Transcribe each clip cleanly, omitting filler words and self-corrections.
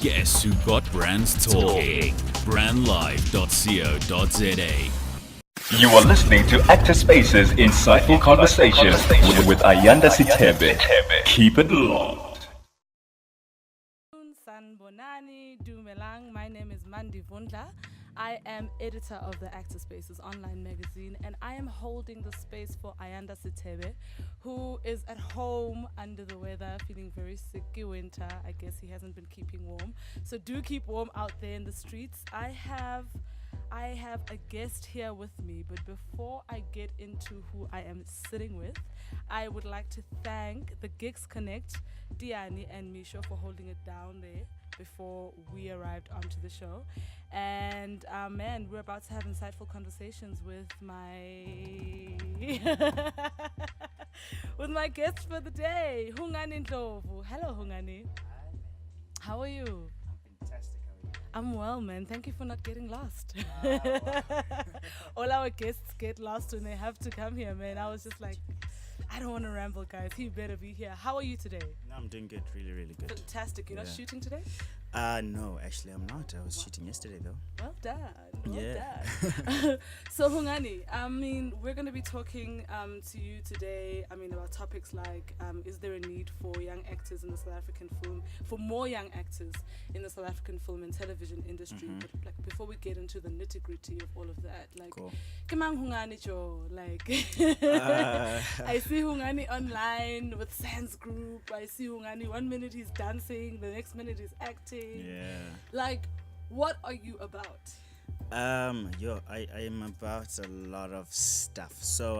Guess who got brands talking? Brandlive.co.za. You are listening to Active Spaces Insightful Conversations with Ayanda Sithebe. Keep it locked. Sanbonani Dumelang. My name is Mandisa Vundla. I am editor of the Active Spaces online magazine, and I am holding the space for Ayanda Sithebe, who is at home under the weather, feeling very sick. Winter, I guess he hasn't been keeping warm. So do keep warm out there in the streets. I have a guest here with me, but before I get into who I am sitting with, I would like to thank the Gigs Connect, Diani and Misho, for holding it down there before we arrived onto the show. And man, we're about to have insightful conversations with my with my guest for the day, Hungani Ndlovu. Hello, Hungani. How are you? I'm fantastic. How are you? I'm well, man. Thank you for not getting lost. All our guests get lost when they have to come here, man. I was just like, I don't want to ramble, guys. He better be here. How are you today? No, I'm doing good. Really, really good. Fantastic. You're not shooting today? No, actually, I'm not. I was shooting yesterday, though. Well done. Yeah. Done. So, Hungani, I mean, we're going to be talking to you today, about topics like, is there a need for young actors in the South African film, for more young actors in the South African film and television industry? Mm-hmm. But like, before we get into the nitty-gritty of all of that, like, Cool. come on, Hungani, Joe. Like, I see Hungani online with Sans Group. I see Hungani, 1 minute he's dancing, the next minute he's acting. Yeah. Like, what are you about? I am about a lot of stuff. So,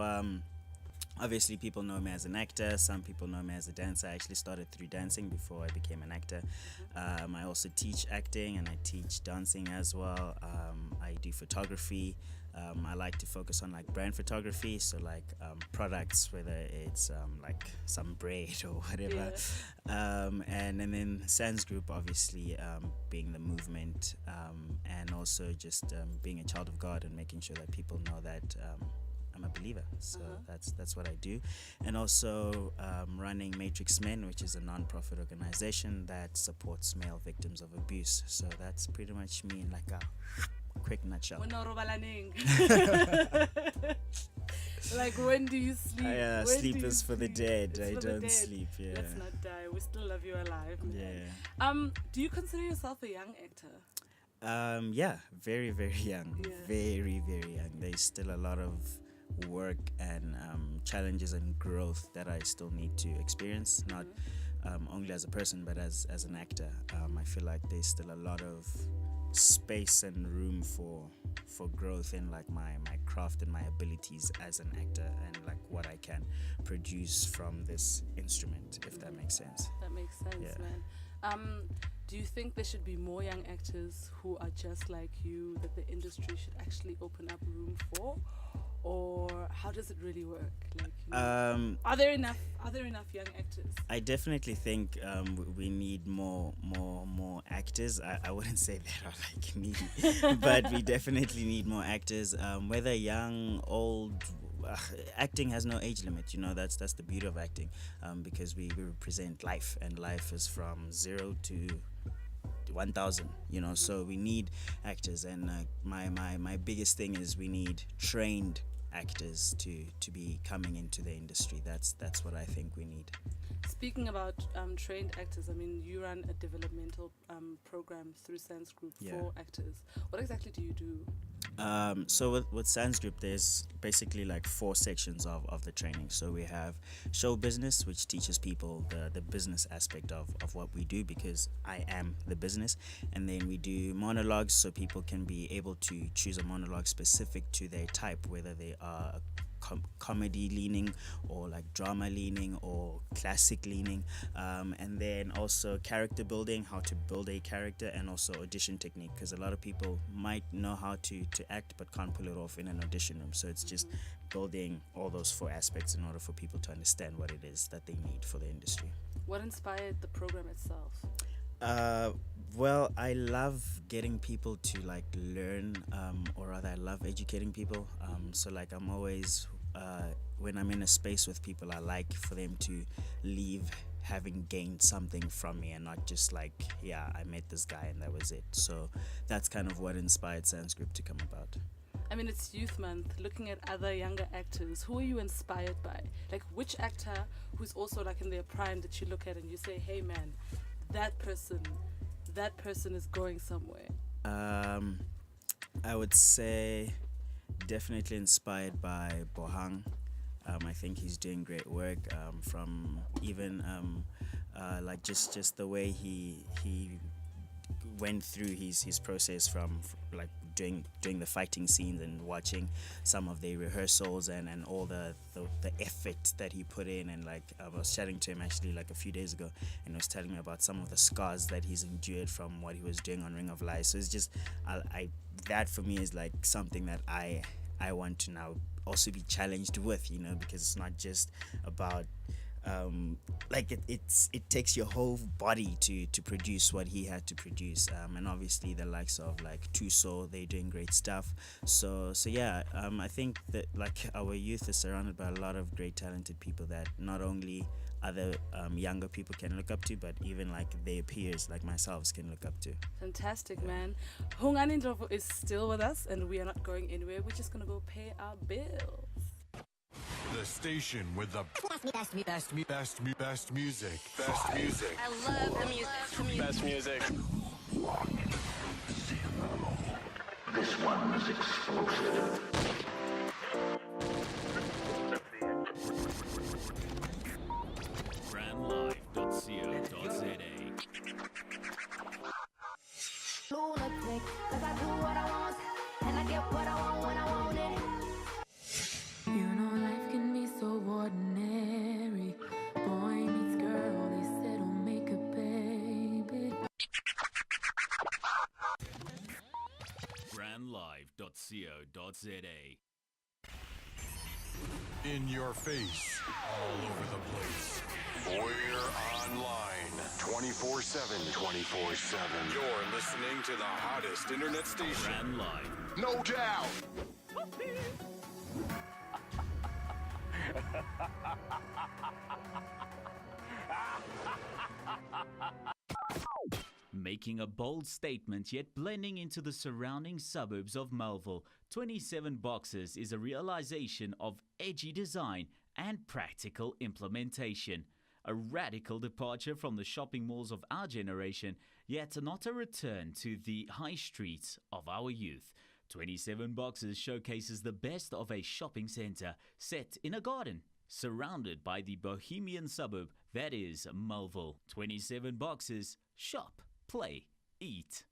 obviously, people know me as an actor. Some people know me as a dancer. I actually started through dancing before I became an actor. I also teach acting and I teach dancing as well. I do photography. I like to focus on like brand photography, so like products, whether it's like some braid or whatever. And then Sans Group, obviously, being the movement, and also just being a child of God and making sure that people know that I'm a believer. So that's what I do. And also running Matrix Men, which is a non-profit organization that supports male victims of abuse. So that's pretty much me in like a quick nutshell. Like, when do you sleep? Sleep is for the dead. I don't sleep. Yeah. Let's not die. We still love you alive, man. Yeah. Do you consider yourself a young actor? Yeah, very, very young. Yeah. Very, very young. There's still a lot of work and challenges and growth that I still need to experience. Not only as a person, but as an actor. I feel like there's still a lot of space and room for growth in like my craft and my abilities as an actor, and like what I can produce from this instrument, if that makes sense. That makes sense, man. Do you think there should be more young actors who are just like you that the industry should actually open up room for? Or how does it really work? Like, are there enough young actors? I definitely think we need more actors. I wouldn't say that are like me, but we definitely need more actors. Whether young, old, acting has no age limit. That's the beauty of acting, because we represent life, and life is from 0 to 1,000. So we need actors, and my biggest thing is we need trained actors to be coming into the industry. That's what I think we need. Speaking about trained actors, you run a developmental program through Sans Group for actors. What exactly do you do? So with Sans Group, there's basically like 4 sections of the training. So we have show business, which teaches people the business aspect of what we do, because I am the business. And then we do monologues, so people can be able to choose a monologue specific to their type, whether they are comedy leaning or like drama leaning or classic leaning, and then also character building, how to build a character, and also audition technique, because a lot of people might know how to act but can't pull it off in an audition room. So it's just building all those 4 aspects in order for people to understand what it is that they need for the industry. What inspired the program itself? Well, I love getting people to like learn, or rather I love educating people. So like I'm always when I'm in a space with people, I like for them to leave having gained something from me and not just like, yeah, I met this guy and that was it. So that's kind of what inspired Sanskrit to come about. I mean, it's Youth Month. Looking at other younger actors, who are you inspired by? Like, which actor who's also like in their prime that you look at and you say, hey man, that person is going somewhere? I would say definitely inspired by Bohang. I think he's doing great work. From even like just the way he went through his process from like doing the fighting scenes and watching some of the rehearsals and all the effort that he put in. And like I was chatting to him actually like a few days ago, and he was telling me about some of the scars that he's endured from what he was doing on Ring of Lies. So it's just I that for me is like something that I want to now also be challenged with, you know, because it's not just about like it takes your whole body to produce what he had to produce, and obviously the likes of like Tuso, they're doing great stuff. So yeah, I think that like our youth is surrounded by a lot of great talented people that not only other younger people can look up to, but even like their peers like myself can look up to. Fantastic, man. Hungani Ndlovu is still with us, and we are not going anywhere. We're just gonna go pay our bills. The station with the best music. Best music. I love the music. Best music. This one is explosive. brandlive.co.za. Lunatic, 'cause I do what I want, and I get what I want when I want it. You know life can be so ordinary. Boy meets girl, they said oh make a baby. brandlive.co.za. In your face, all over the place. We're online 24/7. 24/7. You're listening to the hottest internet station. Brand Live. No doubt. Making a bold statement yet blending into the surrounding suburbs of Melville, 27 Boxes is a realization of edgy design and practical implementation. A radical departure from the shopping malls of our generation, yet not a return to the high streets of our youth. 27 Boxes showcases the best of a shopping center set in a garden, surrounded by the bohemian suburb that is Melville. 27 Boxes, shop, play, eat.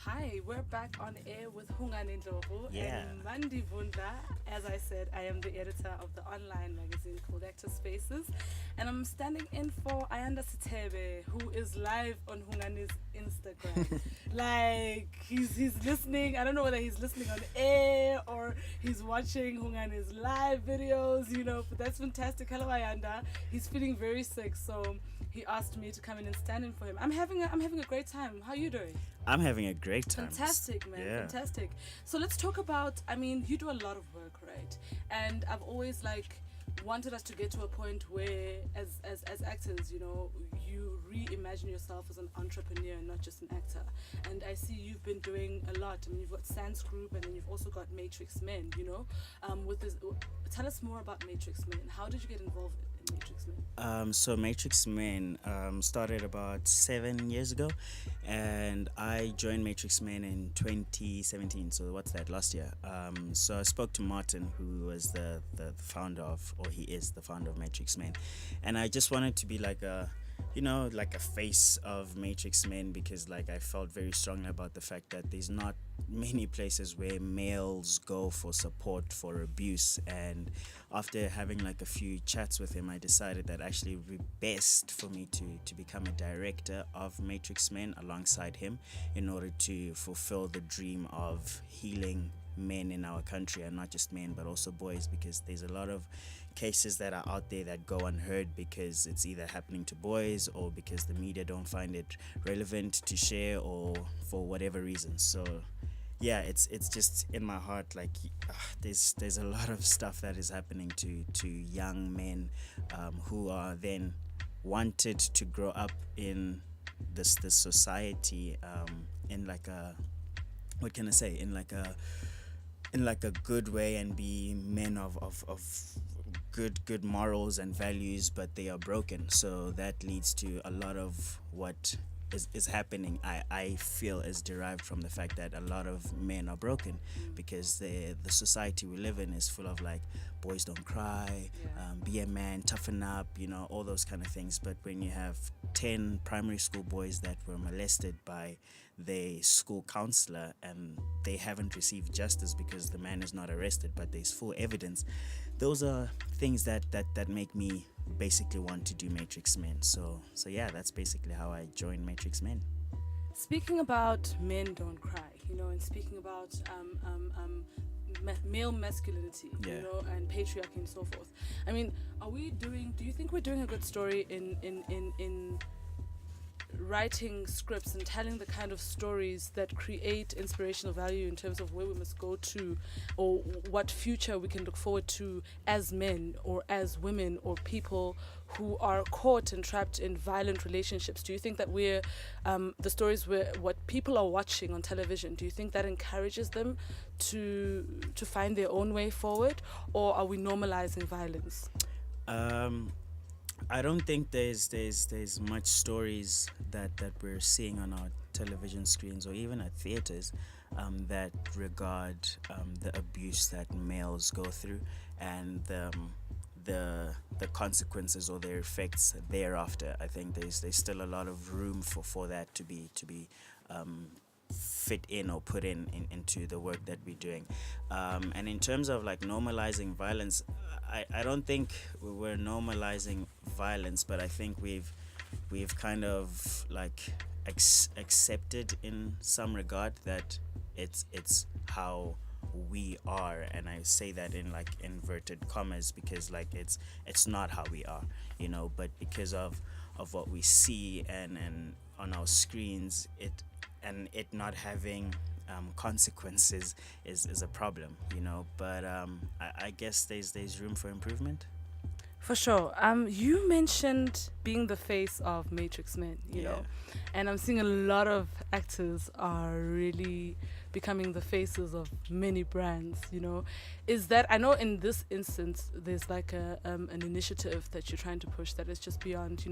Hi, we're back on air with Hungani Ndlovu and Mandisa Vundla. As I said, I am the editor of the online magazine called Active Spaces, and I'm standing in for Ayanda Sithebe, who is live on Hungani's Instagram. Like, he's listening. I don't know whether he's listening on air or he's watching Hungani's live videos, you know, but that's fantastic. Hello, Ayanda. He's feeling very sick, so he asked me to come in and stand in for him. I'm having a great time. How are you doing? I'm having a great time. Fantastic, man. Yeah. Fantastic. So let's talk about, I mean, you do a lot of work, right? And I've always wanted us to get to a point where as actors, you know, you reimagine yourself as an entrepreneur and not just an actor. And I see you've been doing a lot. I mean, you've got Sans Group, and then you've also got Matrix Men, you know. With this, tell us more about Matrix Men. How did you get involved in Matrix Men? So Matrix Men started about 7 years ago, and I joined Matrix Men in 2017. So what's that? Last year. So I spoke to Martin, who was the founder of, or he is the founder of Matrix Men, and I just wanted to be like a face of Matrix Men, because like I felt very strongly about the fact that there's not many places where males go for support for abuse. And after having like a few chats with him, I decided that actually it would be best for me to become a director of Matrix Men alongside him, in order to fulfill the dream of healing men in our country, and not just men but also boys, because there's a lot of cases that are out there that go unheard because it's either happening to boys or because the media don't find it relevant to share, or for whatever reason. So yeah, it's just in my heart. Like, there's a lot of stuff that is happening to young men who are then wanted to grow up in this society, in like a, what can I say, in like a good way, and be men of good morals and values, but they are broken. So that leads to a lot of what is happening, I feel, is derived from the fact that a lot of men are broken, because the society we live in is full of like, boys don't cry, be a man, toughen up, all those kind of things. But when you have 10 primary school boys that were molested by the school counselor, and they haven't received justice because the man is not arrested, but there's full evidence, those are things that make me basically want to do Matrix Men. So yeah, that's basically how I joined Matrix Men. Speaking about men don't cry, and speaking about male masculinity, and patriarchy and so forth. I mean, do you think we're doing a good story in writing scripts and telling the kind of stories that create inspirational value in terms of where we must go to, or what future we can look forward to as men or as women or people who are caught and trapped in violent relationships? Do you think that we're the stories where what people are watching on television, do you think that encourages them to find their own way forward, or are we normalizing violence? I don't think there's much stories that we're seeing on our television screens or even at theaters that regard the abuse that males go through, and the consequences or their effects thereafter. I think there's still a lot of room for that to be fit in or put into the work that we're doing. And in terms of like normalizing violence, I don't think we're normalizing violence, but I think we've kind of like accepted in some regard that it's how we are, and I say that in like inverted commas, because like it's not how we are, but because of what we see and on our screens, it not having consequences is a problem, but I guess there's room for improvement. For sure. You mentioned being the face of Matrix Men, you know, and I'm seeing a lot of actors are really becoming the faces of many brands, Is that, I know in this instance, there's like an initiative that you're trying to push that is just beyond,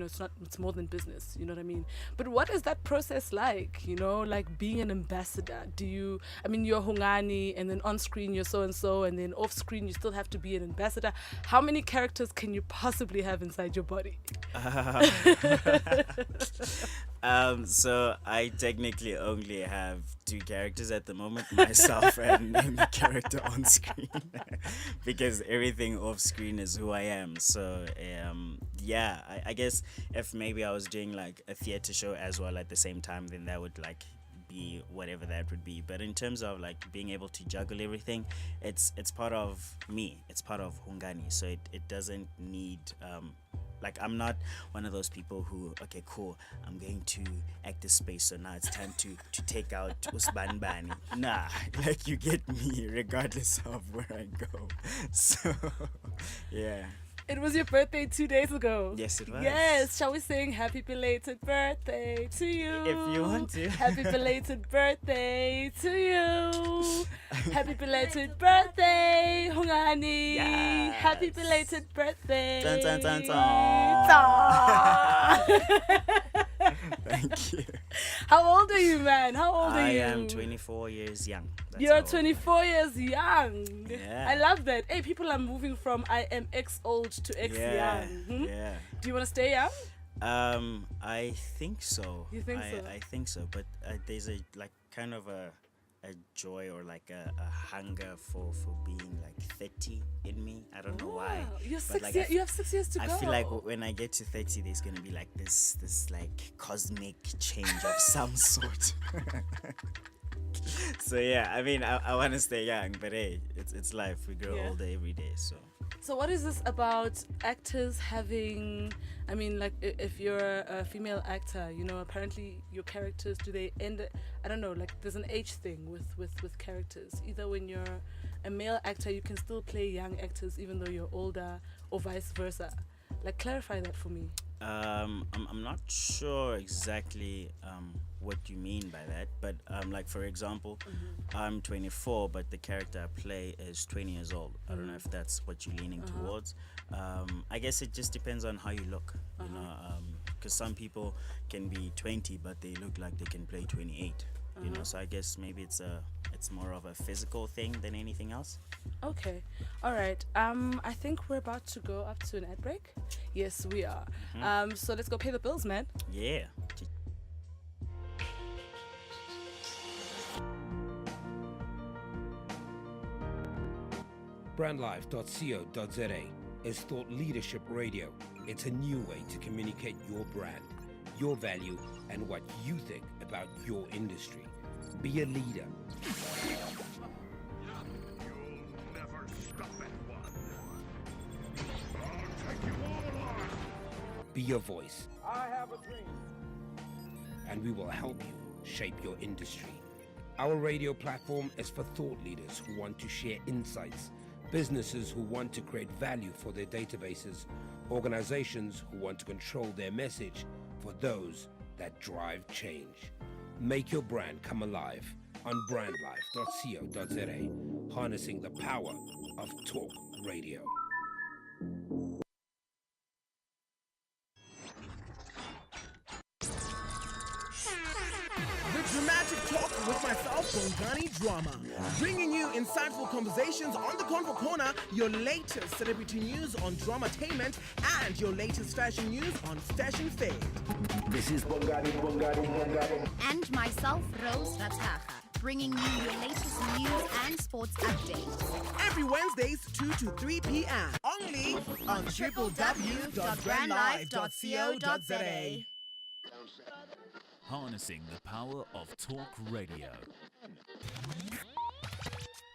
it's more than business, you know what I mean? But what is that process like, like being an ambassador? You're Hungani, and then on screen you're so-and-so, and then off screen you still have to be an ambassador. How many characters can you possibly have inside your body? So I technically only have 2 characters at the moment, myself and the character on screen, because everything off screen is who I am. So I guess if maybe I was doing like a theater show as well at the same time, then that would like be whatever that would be. But in terms of like being able to juggle everything, it's part of me, it's part of Hungani, so it doesn't need like, I'm not one of those people who, okay, cool, I'm going to act this space, so now it's time to take out Usban Bani. Nah, like, you get me regardless of where I go. So, yeah. It was your birthday 2 days ago. Yes, it was. Yes, shall we sing happy belated birthday to you? If you want to. Happy belated birthday to you. Happy belated birthday, Hungani. Yes. Happy belated birthday. Dun, dun, dun, dun. Thank you. How old are you, man? How old are you? I am 24 years young. That's You're how 24 years young. Yeah. I love that. Hey, people are moving from I am X old to X young. Yeah. Do you want to stay young? I think so. You think so? I think so, but there's a like kind of a joy or like a hunger for being like 30 in me. I don't know why. You're but 6 like, years. You have 6 years to I go. feel like when I get to 30, there's gonna be like this like cosmic change of some sort. So yeah, I mean, I want to stay young, but hey, it's life. We grow older every day, so. So what is this about actors having, I mean, like if you're a female actor, you know, apparently your characters, do they end, I don't know, like there's an age thing with characters. Either when you're a male actor, you can still play young actors even though you're older, or vice versa. Like, clarify that for me. I'm not sure exactly what you mean by that, but like for example, I'm 24, but the character I play is 20 years old. I don't know if that's what you're leaning towards. I guess it just depends on how you look, you know, because some people can be 20, but they look like they can play 28. You know, so I guess maybe it's more of a physical thing than anything else. Okay, all right. I think we're about to go up to an ad break. Yes, we are. So let's go pay the bills, man. Yeah. Brandlife.co.za is Thought Leadership Radio. It's a new way to communicate your brand, your value, and what you think about your industry. Be a leader. Be your voice. I have a dream. And we will help you shape your industry. Our radio platform is for thought leaders who want to share insights, businesses who want to create value for their databases, organizations who want to control their message, for those that drive change. Make your brand come alive on brandlife.co.za, harnessing the power of talk radio. The Dramatic Talk with myself, Hungani Drama. Bringing you insightful conversations on the Convo Corner, your latest celebrity news on Dramatainment, and your latest fashion news on Fashion Fade. This is Bongani. And myself, Rose Ratsaga, bringing you your latest news and sports updates. Every Wednesdays, 2 to 3 p.m. Only on www.brandlife.co.za. Harnessing the power of talk radio.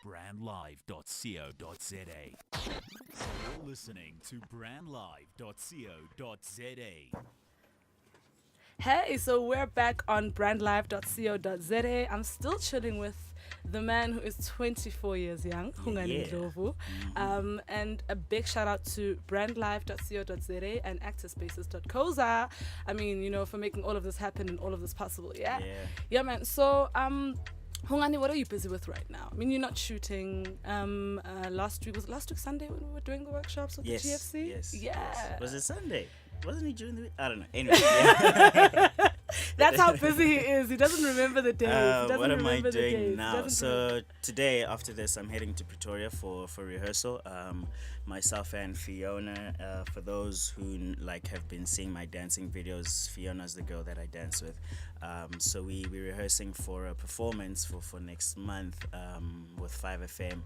Brandlive.co.za. You're listening to Brandlive.co.za. Hey, so we're back on brandlive.co.za. I'm still chilling with the man who is 24 years young, Hungani Ndlovu. And a big shout out to brandlive.co.za and actorspaces.coza. I mean, you know, for making all of this happen and all of this possible. Yeah, man. So, Hungani, what are you busy with right now? I mean, you're not shooting. Last week Sunday when we were doing the workshops with the GFC? Yes. Yeah. Was it Sunday? Wasn't he during the week? I don't know. Anyway. Yeah. That's how busy he is. He doesn't remember the days. What am I doing now? So today, after this, I'm heading to Pretoria for rehearsal. Myself and Fiona, for those who have been seeing my dancing videos, Fiona's the girl that I dance with. So we're rehearsing for a performance for next month with 5FM.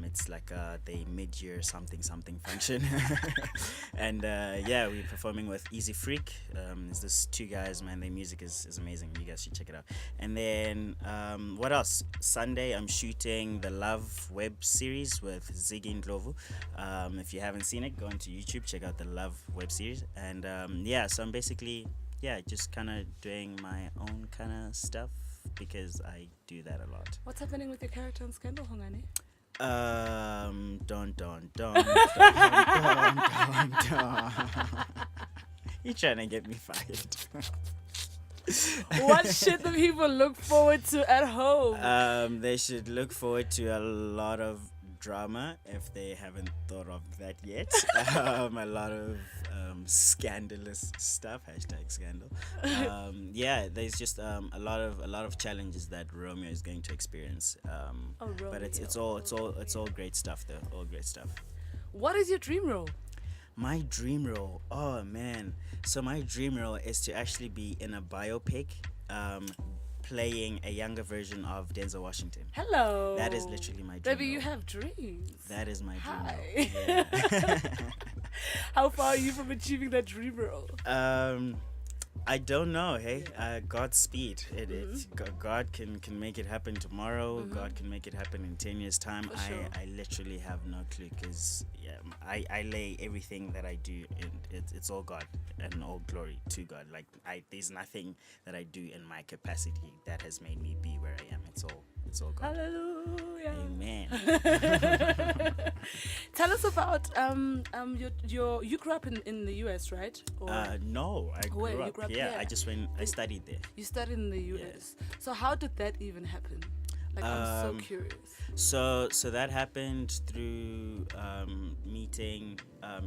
It's like the mid-year something function. And we're performing with Easy Freak. It's this two guys, man. Their music is amazing. You guys should check it out. And then what else? Sunday I'm shooting the Love web series with Ziggy and Ndlovu. If you haven't seen it, go onto YouTube, check out the Love web series. And so I'm basically just kind of doing my own kind of stuff because I do that a lot. What's happening with your character on Scandal, Hungani? Don't. You're trying to get me fired. What should the people look forward to at home? They should look forward to a lot of drama if they haven't thought of that yet. A lot of scandalous stuff, #scandal. There's just a lot of challenges that Romeo is going to experience. But it's all great stuff though. All great stuff. What is your dream role? My dream role, oh man. So my dream role is to actually be in a biopic, playing a younger version of Denzel Washington. Hello. That is literally my dream Baby, role. you have dreams. That is my dream Hi. role. Yeah. How far are you from achieving that dream role? I don't know. Hey, Godspeed. God can make it happen tomorrow. God can make it happen in 10 years' time. For sure. I literally have no clue because I lay everything that I do in it's all God and all glory to God. Like there's nothing that I do in my capacity that has made me be where I am. It's all God. Hallelujah. Amen. Tell us about you grew up in the US, right? Or No, I Where, grew you up. grew up Yeah, here? I just went. I studied there. you studied in the US. So how did that even happen? Like I'm so curious. So that happened through meeting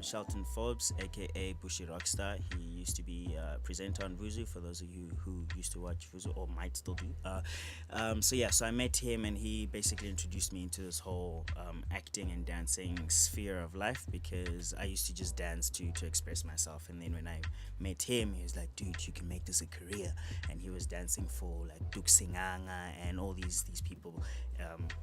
Shelton Forbes, aka Bushy Rockstar. He used to be a presenter on Vuzu, for those of you who used to watch Vuzu or might still do. So I met him, and he basically introduced me into this whole acting and dancing sphere of life, because I used to just dance to express myself. And then when I met him, he was like, dude, you can make this a career. And he was dancing for like Duk Singanga and all these people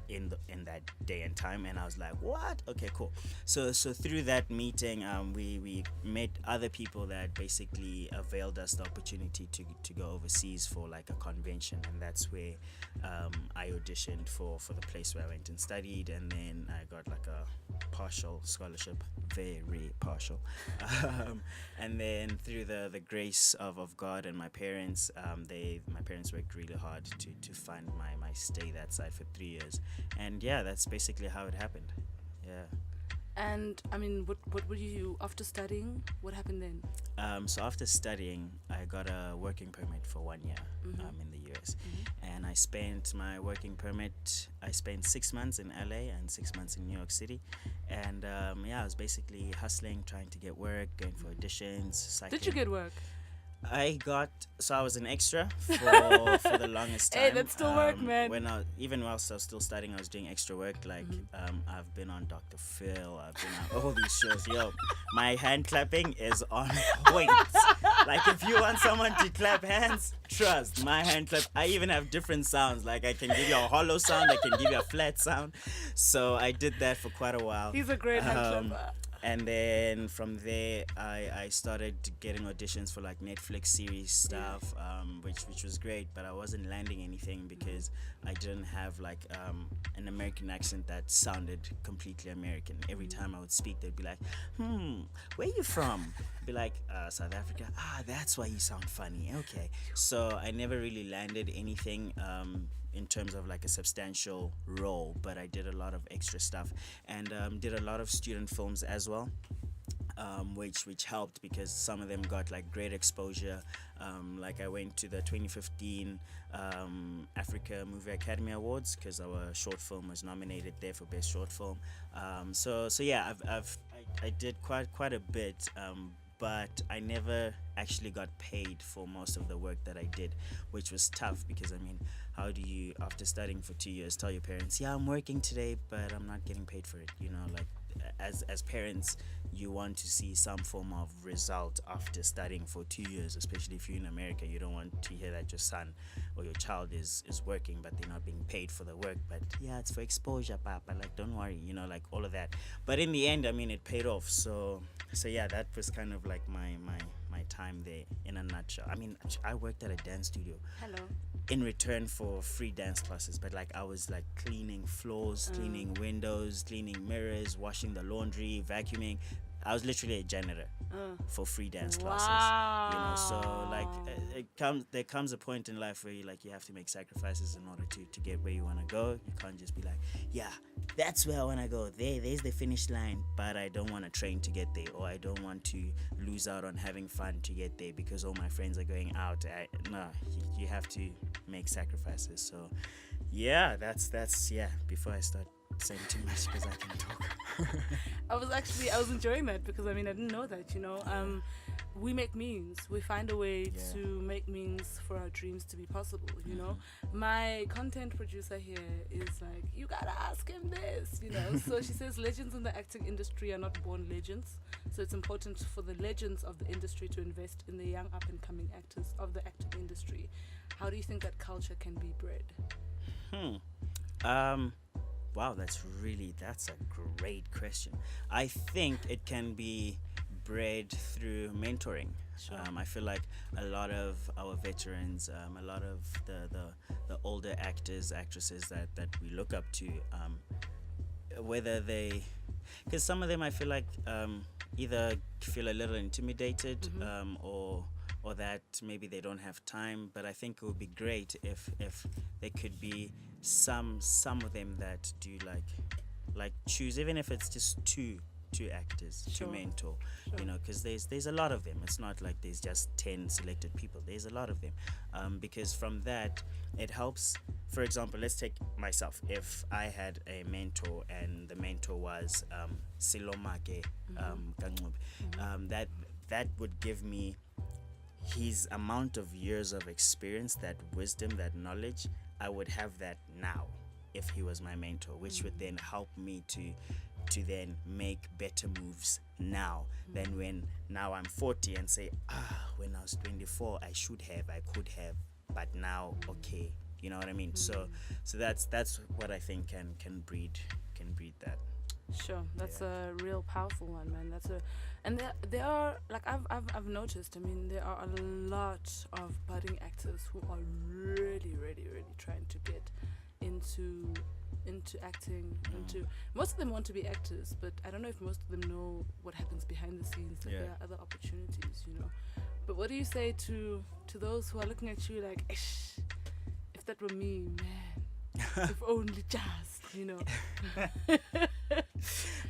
in that day and time. And I was like, what? Okay, cool. So through that meeting, we met other people that basically availed us the opportunity to go overseas for like a convention. And that's where I auditioned for the place where I went and studied, and then I got like a partial scholarship, very partial. And then through the grace of God and my parents, my parents worked really hard to fund my stay that side for 3 years. And yeah, that's basically how it happened. Yeah. And I mean, what were you after studying? What happened then? So after studying, I got a working permit for 1 year in the US. And I spent my working permit, I spent 6 months in LA and 6 months in New York City. And I was basically hustling, trying to get work, going for auditions, cycling. Did you get work? I was an extra for the longest time. Hey, that's still work, man. Even whilst I was still studying, I was doing extra work. Like I've been on Dr. Phil. I've been on all these shows. Yo, my hand clapping is on point. Like if you want someone to clap hands, trust my hand clap. I even have different sounds. Like I can give you a hollow sound. I can give you a flat sound. So I did that for quite a while. He's a great hand clapper. And then from there, I started getting auditions for like Netflix series stuff, which was great, but I wasn't landing anything because I didn't have like an American accent that sounded completely American. Every time I would speak, they'd be like, where you from? I'd be like, South Africa. That's why you sound funny. Okay. So I never really landed anything in terms of like a substantial role, but I did a lot of extra stuff and did a lot of student films as well, which helped because some of them got like great exposure. Like I went to the 2015 Africa Movie Academy Awards because our short film was nominated there for best short film. So yeah, I did quite a bit. But I never actually got paid for most of the work that I did, which was tough because, I mean, how do you, after studying for 2 years, tell your parents, yeah, I'm working today, but I'm not getting paid for it? You know, like, as parents, you want to see some form of result after studying for 2 years, especially if you're in America. You don't want to hear that your son or your child is working, but they're not being paid for the work. But yeah, it's for exposure, papa. Like, don't worry, you know, like all of that. But in the end, I mean, it paid off. So yeah, that was kind of like my time there in a nutshell. I mean, I worked at a dance studio. Hello. In return for free dance classes, but like I was like cleaning floors, cleaning windows, cleaning mirrors, washing the laundry, vacuuming. I was literally a janitor for free dance classes. You know, so like there comes a point in life where you have to make sacrifices in order to get where you want to go. You can't just be like, yeah, that's where I want to go. There's the finish line, but I don't want to train to get there, or I don't want to lose out on having fun to get there because all my friends are going out. You have to make sacrifices. So yeah, that's before I start saying too much because I can talk. I was enjoying that because I mean I didn't know that, you know. We make means. We find a way to make means for our dreams to be possible, you know. My content producer here is like, you gotta ask him this, you know. So she says legends in the acting industry are not born legends. So it's important for the legends of the industry to invest in the young up and coming actors of the acting industry. How do you think that culture can be bred? Wow, that's a great question. I think it can be bred through mentoring. Sure. I feel like a lot of our veterans, a lot of the older actors, actresses that we look up to, whether they, because some of them I feel like either feel a little intimidated, or that maybe they don't have time. But I think it would be great if there could be some of them that do like choose, even if it's just two actors to mentor, you know, because there's a lot of them. It's not like there's just 10 selected people. There's a lot of them, because from that it helps. For example, let's take myself. If I had a mentor and the mentor was Silomake Kancube, that would give me his amount of years of experience, that wisdom, that knowledge. I would have that now if he was my mentor, which would then help me to then make better moves now than when now I'm 40 and say, when I was 24 I could have, but now okay, you know what I mean? So that's what I think can breed that. Sure, that's a real powerful one, man. And there are, like, I've noticed. I mean, there are a lot of budding actors who are really, really, really trying to get into acting. Most of them want to be actors, but I don't know if most of them know what happens behind the scenes. Like, there are other opportunities, you know. But what do you say to those who are looking at you like, Ish, if that were me, man, if only just, you know.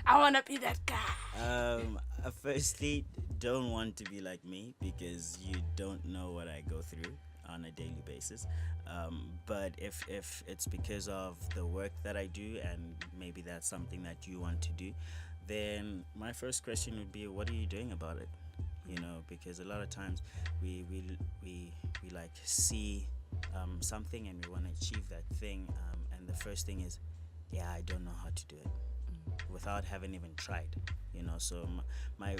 I want to be that guy. Firstly, don't want to be like me, because you don't know what I go through on a daily basis. But if it's because of the work that I do, and maybe that's something that you want to do, then my first question would be, what are you doing about it? You know, because a lot of times we like see something and we want to achieve that thing, and the first thing is, I don't know how to do it, without having even tried, you know. So my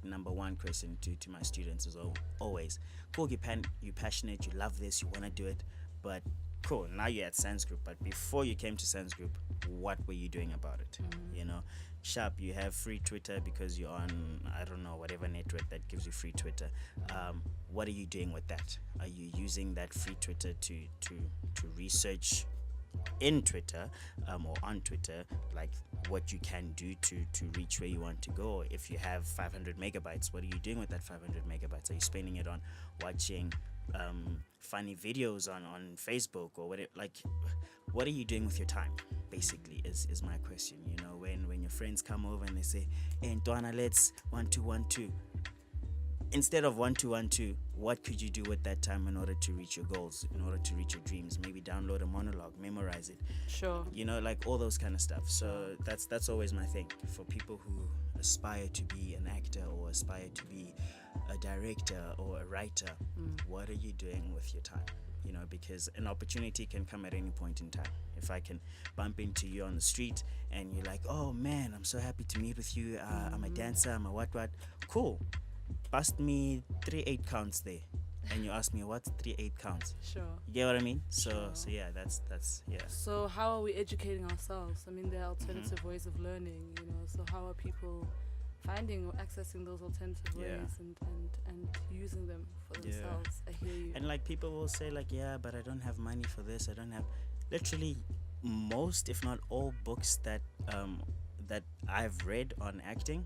number one question to my students is always, cool, you're passionate, you love this, you want to do it, but cool, now you're at Sans Group, but before you came to Sans Group, what were you doing about it? You know, sharp, you have free Twitter because you're on, I don't know, whatever network that gives you free Twitter. What are you doing with that? Are you using that free Twitter to research in Twitter, or on Twitter, like what you can do to reach where you want to go? If you have 500 megabytes, what are you doing with that 500 megabytes? Are you spending it on watching funny videos on Facebook, or what are you doing with your time, basically, is my question. You know, when your friends come over and they say, hey Ntwana, let's 1-2-1-2, instead of 1-2-1-2, what could you do with that time in order to reach your goals, in order to reach your dreams? Maybe download a monologue, memorize it. Sure. You know, like all those kind of stuff. So that's always my thing for people who aspire to be an actor, or aspire to be a director or a writer. What are you doing with your time? You know, because an opportunity can come at any point in time. If I can bump into you on the street and you're like, oh man, I'm so happy to meet with you, I'm a dancer, I'm a what, cool, bust me 3/8 counts there, and you ask me what's 3/8 counts. Sure. You get what I mean? So yeah, that's yeah. So how are we educating ourselves? I mean, there are alternative ways of learning, you know. So how are people finding or accessing those alternative ways and using them for themselves? I hear you. And like, people will say like, but I don't have money for this, I don't have, literally most, if not all, books that that I've read on acting,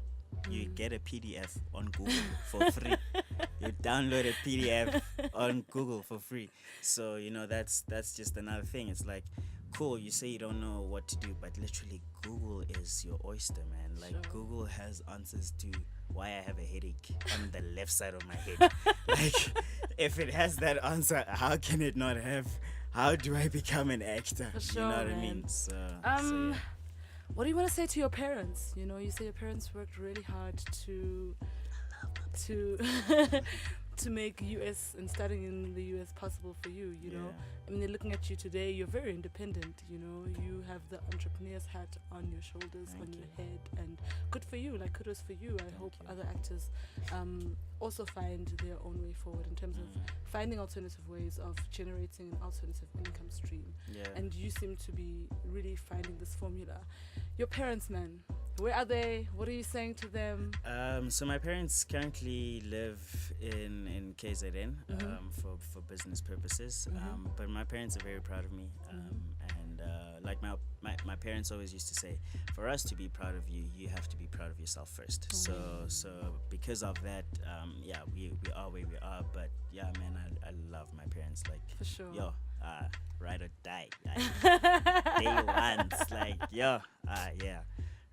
you get a PDF on Google for free. You download a PDF on Google for free. So, you know, that's just another thing. It's like, cool, you say you don't know what to do, but literally Google is your oyster, man. Like, Google has answers to why I have a headache on the left side of my head. Like, if it has that answer, how can it not have, how do I become an actor? For sure, you know what man. I mean? So yeah. What do you want to say to your parents? You know, you say your parents worked really hard to to make US and studying in the US possible for you, you know. I mean, they're looking at you today, you're very independent, you know. You have the entrepreneur's hat on your shoulders, your head, and good for you, like kudos for you. I hope other actors also find their own way forward in terms of finding alternative ways of generating an alternative income stream. And you seem to be really finding this formula. Your parents, man, Where are they? What are you saying to them? So my parents currently live in KZN for business purposes. But my parents are very proud of me. And like my parents always used to say, for us to be proud of you, you have to be proud of yourself first. So because of that, we are where we are. But yeah, man, I love my parents. Like, for sure. Yo, ride or die. Day ones. Like, yo, yeah.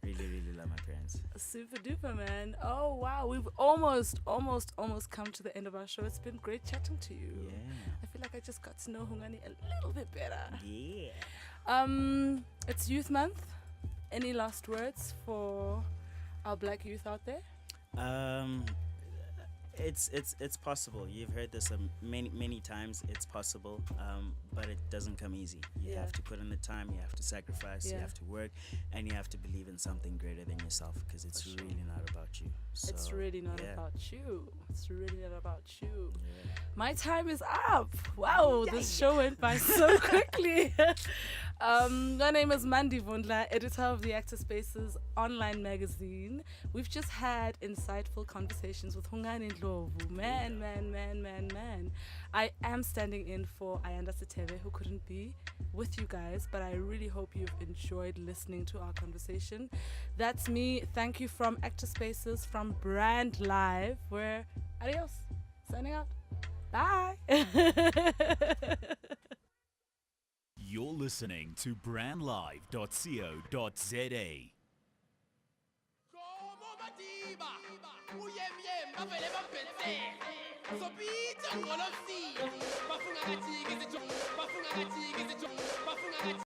Really love my parents. Super duper, man. Oh wow, we've almost come to the end of our show. It's been great chatting to you. Yeah. I feel like I just got to know Hungani a little bit better. Yeah. It's Youth Month. Any last words for our black youth out there? It's possible. You've heard this many times. It's possible, but it doesn't come easy. You have to put in the time. You have to sacrifice. You have to work, and you have to believe in something greater than yourself. Because it's really not about you. So, it's really not about you. It's really not about you. Yeah. My time is up. Wow, this show went by so quickly. My name is Mandisa Vundla, editor of the Actor Spaces online magazine. We've just had insightful conversations with Hungani and Ndlovu. Man. I am standing in for Ayanda Sithebe, who couldn't be with you guys, but I really hope you've enjoyed listening to our conversation. That's me. Thank you from Actor Spaces, from Brand Live. We're adios. Signing out. Bye. You're listening to brandlive.co.za. So beat